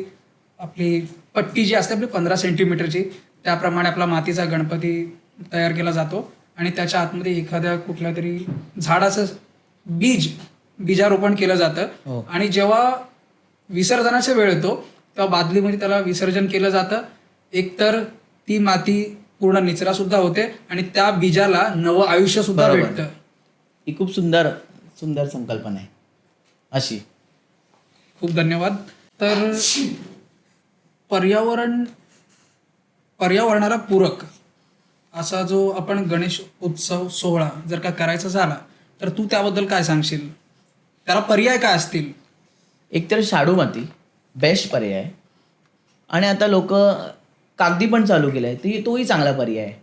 [SPEAKER 1] आपली पट्टी जी असते आपली 15 सेंटीमीटरची, त्याप्रमाणे आपला मातीचा गणपती तयार केला जातो आणि त्याच्या आतमध्ये एखाद्या कुठल्या तरी झाडाचं बीजारोपण केलं जातं.
[SPEAKER 2] हो.
[SPEAKER 1] आणि जेव्हा विसर्जनाचा वेळ येतो तेव्हा बादलीमध्ये त्याला विसर्जन केलं जातं. एकतर ती माती पूर्ण निचरा सुद्धा होते आणि त्या बीजाला नवं आयुष्य सुद्धा
[SPEAKER 2] बरोबर.
[SPEAKER 1] भेटतं.
[SPEAKER 2] ही खूप सुंदर सुंदर संकल्पना आहे अशी.
[SPEAKER 1] खूप धन्यवाद. तर पर्यावरणाला पूरक असा जो आपण गणेश उत्सव सोहळा जर का करायचा झाला तर तू त्याबद्दल काय सांगशील? त्याला पर्याय काय असतील?
[SPEAKER 2] एकतर शाडू माती बेस्ट पर्याय आहे आणि आता लोक कागदी पण चालू केलं आहे, तोही चांगला पर्याय आहे.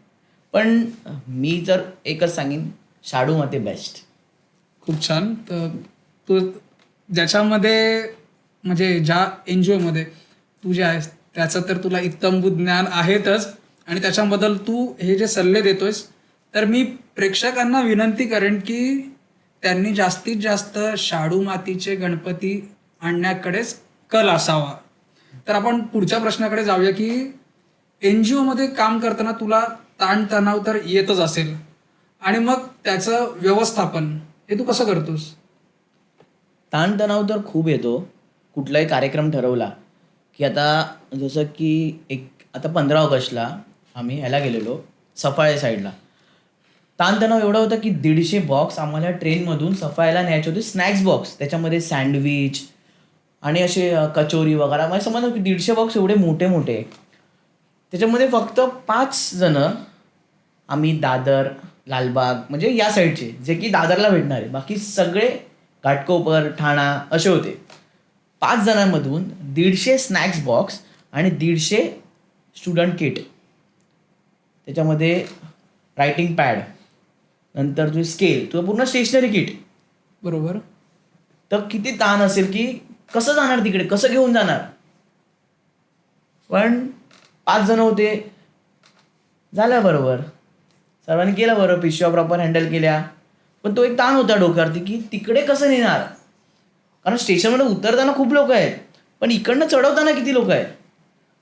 [SPEAKER 2] पण मी जर एकच सांगेन, शाडू माती बेस्ट.
[SPEAKER 1] खूप छान. तर तू ज्याच्यामध्ये म्हणजे ज्या NGO मध्ये तू जे आहेस त्याचं तर तुला इत्तमभूत ज्ञान आहेतच आणि त्याच्याबद्दल तू हे जे सल्ले देतोयस, तर मी प्रेक्षकांना विनंती करेन की त्यांनी जास्तीत जास्त शाडू मातीचे गणपती आणण्याकडेच कल असावा. तर आपण पुढच्या प्रश्नाकडे जाऊया की NGO मध्ये काम करताना तुला ताणतणाव तर येतच असेल आणि मग त्याचं व्यवस्थापन हे तू कसं करतोस?
[SPEAKER 2] ताणतणाव तर खूप येतो. कुठलाही कार्यक्रम ठरवला की आता जसं की आता 15 ऑगस्टला आम्ही ह्याला गेलेलो सफाळे साईडला. ताणतणाव एवढा होता की 150 बॉक्स आम्हाला ट्रेनमधून सफाळ्याला न्यायचे होते. स्नॅक्स बॉक्स, त्याच्यामध्ये सँडविच आणि असे कचोरी वगैरे. मला समजलं की 150 बॉक्स एवढे मोठे मोठे. त्याच्यामध्ये फक्त 5 जणं आम्ही दादर, लालबाग म्हणजे या साईडचे, जे की दादरला भेटणार आहे. बाकी सगळे घाटकोपर, ठाणा असे होते. 5 जणांमधून 150 स्नॅक्स बॉक्स आणि 150 स्टुडंट किट, त्याच्यामध्ये रायटिंग पॅड, नंतर तुझी स्केल, तुझं पूर्ण स्टेशनरी किट.
[SPEAKER 1] बरोबर.
[SPEAKER 2] तर किती ताण असेल की कसं जाणार तिकडे, कसं घेऊन जाणार. पण 5 जण होते, झालं बरोबर, सर्वांनी केलं बरोबर, पिशव्या प्रॉपर हँडल केल्या. पण तो एक ताण होता डोक्यावरती की तिकडे कसं नेणार, कारण स्टेशनमध्ये उतरताना खूप लोक आहेत, पण इकडनं चढवताना किती लोक आहेत,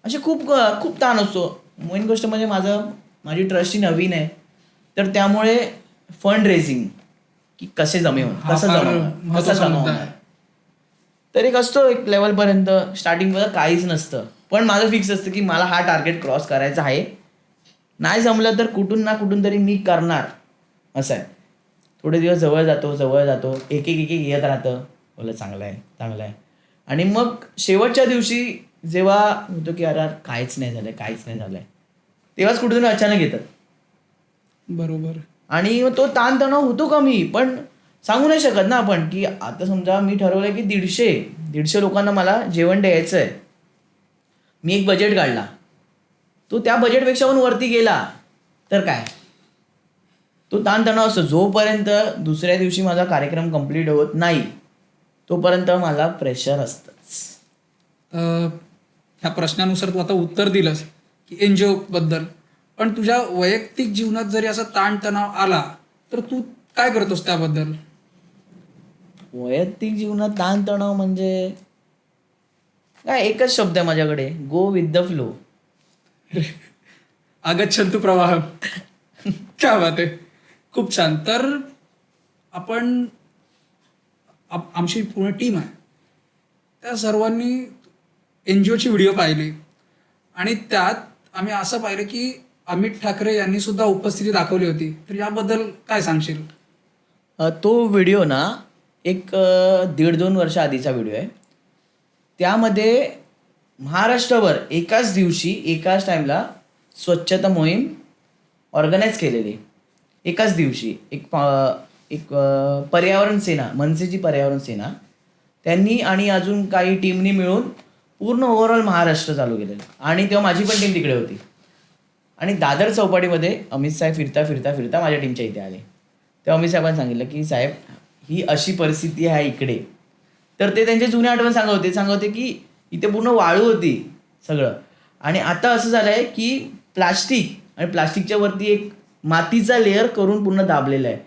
[SPEAKER 2] असे खूप खूप ताण असतो. मेन गोष्ट म्हणजे माझी ट्रस्टची नवीन आहे, तर त्यामुळे फंड रेझिंग की कसे जमेवून,
[SPEAKER 1] हा
[SPEAKER 2] कसं
[SPEAKER 1] फार
[SPEAKER 2] जमवणार, कसं
[SPEAKER 1] महत्त्वाचा मुद्दा
[SPEAKER 2] जमवणार.
[SPEAKER 1] आहे.
[SPEAKER 2] तर एक असतो एक लेवलपर्यंत, स्टार्टिंगमध्ये काहीच नसतं. पण माझं फिक्स असतं की मला हा टार्गेट क्रॉस करायचा आहे. नाही जमलं तर कुठून ना कुठून तरी मी करणार, असं आहे. थोडे दिवस जवळ जातो, एक एक येत राहतं. बोला चांगलं आहे. आणि मग शेवटच्या दिवशी जेव्हा होतो की अरे काहीच नाही झालंय, तेव्हाच कुठून अचानक येतात.
[SPEAKER 1] बरोबर.
[SPEAKER 2] आणि तो ताणतणाव होतो कमी, पण सांगू नाही शकत ना आपण की आता समजा मी ठरवलंय की 150 लोकांना मला जेवण द्यायचं आहे. मी एक बजेट काढला, तो त्या बजेटपेक्षा पण वरती गेला तर काय, तो ताणतणाव असतो. जोपर्यंत दुसऱ्या दिवशी माझा कार्यक्रम कंप्लीट होत नाही तोपर्यंत मला प्रेशर असतंच.
[SPEAKER 1] ह्या प्रश्नानुसार तू आता उत्तर दिलंस की NGO बद्दल, पण तुझ्या वैयक्तिक जीवनात जरी असा ताणतणाव आला तर तू काय करतोस त्याबद्दल?
[SPEAKER 2] वैयक्तिक जीवनात ताणतणाव म्हणजे काय, एकच शब्द आहे माझ्याकडे, गो विथ द फ्लो.
[SPEAKER 1] आगच्छन्तु प्रवाह. क्या बात आहे, खूप छान. तर आपण आमची पूर्ण टीम आहे, त्या सर्वांनी NGOची व्हिडिओ पाहिली आणि त्यात आम्ही असं पाहिलं की अमित ठाकरे यांनी सुद्धा उपस्थिती दाखवली होती. तर याबद्दल काय सांगशील?
[SPEAKER 2] तो व्हिडिओ ना एक 1.5-2 वर्ष आधीचा व्हिडिओ आहे. त्यामध्ये महाराष्ट्रभर एकाच दिवशी एकाच टाईमला स्वच्छता मोहीम ऑर्गनाईज केलेली. एकाच दिवशी एक पर्यावरण सेना, मनसेची पर्यावरण सेना त्यांनी आणि अजून काही टीमनी मिळून पूर्ण ओव्हरऑल महाराष्ट्र चालू केलेलं. आणि तेव्हा माझी पण टीम तिकडे होती. आणि दादर चौपाटीमध्ये अमित साहेब फिरता माझ्या टीमच्या इथे आले. तेव्हा अमित साहेबांनी सांगितलं की साहेब ही अशी परिस्थिती आहे इकडे. तर ते त्यांचे जुने आठवण सांगत होते की इथे पूर्ण वाळू होती सगळं, आणि आता असं झालं आहे की प्लास्टिक आणि प्लास्टिकच्या वरती एक मातीचा लेअर करून पूर्ण दाबलेला आहे.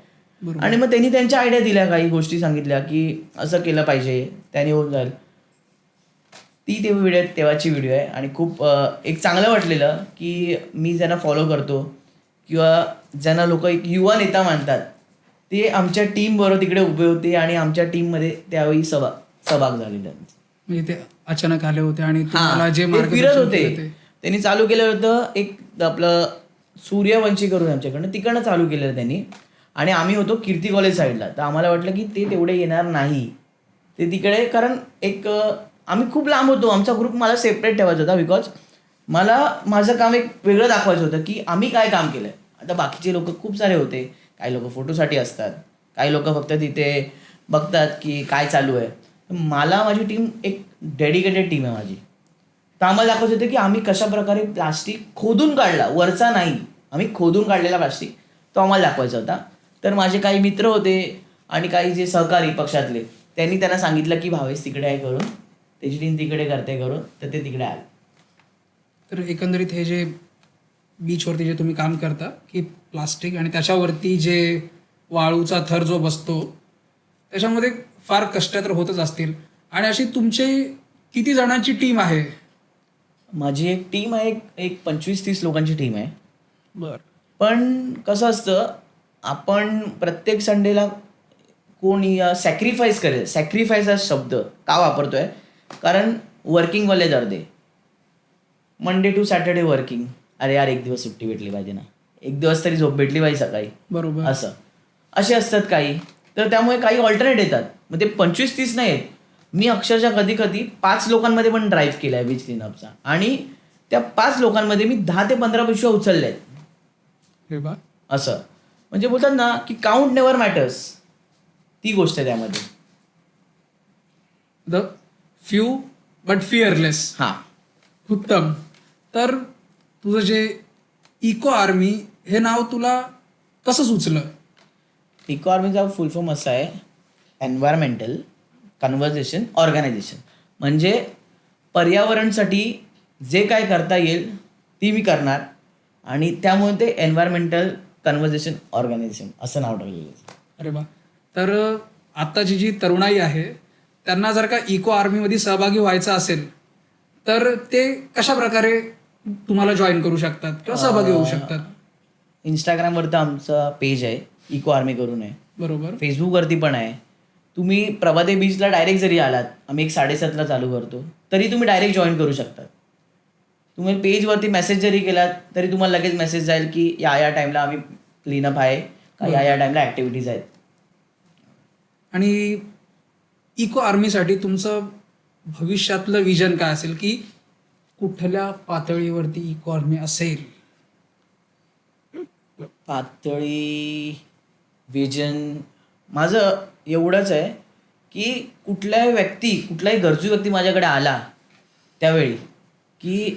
[SPEAKER 1] बरोबर.
[SPEAKER 2] आणि मग त्यांनी त्यांच्या आयडिया दिल्या, काही गोष्टी सांगितल्या की असं केलं पाहिजे, त्याने होऊन जाईल. ती तेव्हाची व्हिडिओ आहे आणि खूप एक चांगलं वाटलेलं की मी ज्यांना फॉलो करतो किंवा ज्यांना लोक एक युवा नेता मानतात ते आमच्या टीमबरोबर तिकडे उभे होते आणि आमच्या टीममध्ये त्यावेळी सहभाग झालेला.
[SPEAKER 1] म्हणजे ते अचानक आले होते आणि तुम्हाला
[SPEAKER 2] हां,
[SPEAKER 1] जे
[SPEAKER 2] ते
[SPEAKER 1] मार्गदर्शन
[SPEAKER 2] फिरत होते.
[SPEAKER 1] केलं ते.
[SPEAKER 2] त्यांनी चालू केलं होतं एक आपलं सूर्यवंशी करून आमच्याकडनं तिकडनं चालू केलेलं त्यांनी आणि आम्ही होतो कीर्ती कॉलेज साईडला. तर आम्हाला वाटलं की ते तेवढे येणार नाही ते तिकडे, कारण एक आम्ही खूप लांब होतो. आमचा ग्रुप मला सेपरेट ठेवायचा होता बिकॉज मला माझं काम एक वेगळं दाखवायचं होतं की आम्ही काय काम केलं. आता बाकीचे लोक खूप सारे होते, काही लोक फोटोसाठी असतात, काही लोक फक्त तिथे बघतात की काय चालू आहे. मला माझी टीम एक डेडिकेटेड टीम आहे माझी. तर आम्हाला दाखवायचं होतं की आम्ही कशाप्रकारे प्लास्टिक खोदून काढला, वरचा नाही, आम्ही खोदून काढलेला प्लास्टिक तो आम्हाला दाखवायचा होता. तर माझे काही मित्र होते आणि काही जे सहकारी पक्षातले त्यांनी त्यांना सांगितलं की भावेश तिकडे आहे करून, त्याची टीम तिकडे करते करून, तर ते तिकडे आले.
[SPEAKER 1] तर एकंदरीत हे जे बीचवरती जे तुम्ही काम करता की प्लास्टिक आणि त्याच्यावरती जे वाळूचा थर जो बसतो त्याच्यामध्ये फार कष्ट तर होतच असतील. आणि अशी तुमची किती जणांची टीम आहे?
[SPEAKER 2] माझी एक टीम आहे, एक 25-30 लोकांची टीम आहे.
[SPEAKER 1] बरं.
[SPEAKER 2] पण कसं असतं, आपण प्रत्येक संडेला कोणी सॅक्रिफाईस करेल. सॅक्रिफाईस हा शब्द का वापरतोय, कारण वर्किंगवाले अर्धे मंडे टू सॅटर्डे वर्किंग. अरे यार एक दिवस सुट्टी भेटली पाहिजे ना, एक दिवस तरी झोप भेटली पाहिजे सकाळी,
[SPEAKER 1] बरोबर.
[SPEAKER 2] असं असे असतात काही. तर त्यामुळे काही ऑल्टरनेट येतात. मग ते 25-30 नाही आहेत. मी अक्षरशः कधी कधी 5 लोकांमध्ये पण ड्राईव्ह केला आहे बीच क्लीनअपचा आणि त्या 5 लोकांमध्ये मी 10 ते 15 पिशव्या उचलल्या आहेत.
[SPEAKER 1] अरे वा.
[SPEAKER 2] असं म्हणजे बोलतात ना की काउंट नेवर मॅटर्स, ती गोष्ट आहे त्यामध्ये.
[SPEAKER 1] The few but fearless.
[SPEAKER 2] हां,
[SPEAKER 1] उत्तम. तर तुझं जे इको आर्मी हे नाव तुला कसं सुचलं?
[SPEAKER 2] इको आर्मीचा फुल फॉर्म असा आहे, एन्व्हायरमेंटल कन्व्हर्सेशन ऑर्गनायझेशन. म्हणजे पर्यावरणसाठी जे काय करता येईल ती मी करणार आणि त्यामुळे ते एन्व्हायरमेंटल कन्व्हर्सेशन ऑर्गनायझेशन असं नाव ठेवलेलं आहे.
[SPEAKER 1] अरे वा. तर आत्ताची जी तरुणाई आहे त्यांना जर का इको आर्मीमध्ये सहभागी व्हायचं असेल तर ते कशा प्रकारे तुम्हाला जॉईन करू शकतात किंवा सहभागी होऊ शकतात?
[SPEAKER 2] इंस्टाग्रामवर तर आमचा पेज आहे, इको आर्मी करून आहे.
[SPEAKER 1] बरोबर.
[SPEAKER 2] फेसबुकवरती पण आहे. तुम्ही प्रभाते बीचला डायरेक्ट जरी आलात, आम्ही एक 7:30ला चालू करतो, तरी तुम्ही डायरेक्ट जॉईन करू शकता. तुम्ही पेजवरती मेसेज जरी केलात तरी तुम्हाला लगेच मेसेज जाईल की या टाईमला आम्ही क्लीनअप आहे का, या टाईमला ॲक्टिव्हिटीज आहेत.
[SPEAKER 1] आणि इको आर्मीसाठी तुमचं भविष्यातलं विजन काय असेल की कुठल्या पातळीवरती इको आर्मी असेल?
[SPEAKER 2] पातळी विजन माझं एवढंच आहे की कुठल्याही व्यक्ती, कुठलाही गरजू व्यक्ती माझ्याकडे आला त्यावेळी की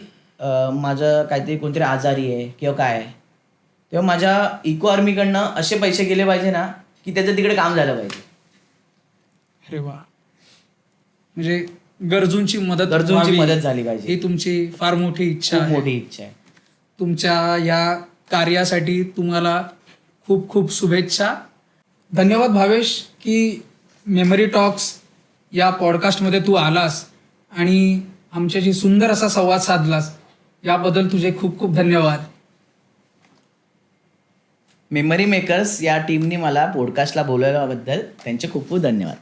[SPEAKER 2] माझं काहीतरी कोणतरी आजारी आहे किंवा काय आहे, तेव्हा माझ्या इको आर्मीकडनं असे पैसे गेले पाहिजे ना की त्याचं तिकडे काम झालं पाहिजे.
[SPEAKER 1] अरे वा. म्हणजे गरजूंची मदत
[SPEAKER 2] झाली पाहिजे,
[SPEAKER 1] ही तुमची फार मोठी इच्छा
[SPEAKER 2] खूप
[SPEAKER 1] आहे.
[SPEAKER 2] मोठी इच्छा आहे.
[SPEAKER 1] तुमच्या या कार्यासाठी तुम्हाला खूप खूप शुभेच्छा. धन्यवाद भावेश की मेमरी टॉक्स या पॉडकास्टमध्ये तू आलास आणि आमच्याशी सुंदर असा संवाद साधलास. याबद्दल तुझे खूप खूप धन्यवाद.
[SPEAKER 2] मेमरी मेकर्स या टीमने मला पॉडकास्टला बोलवल्याबद्दल त्यांचे खूप खूप धन्यवाद.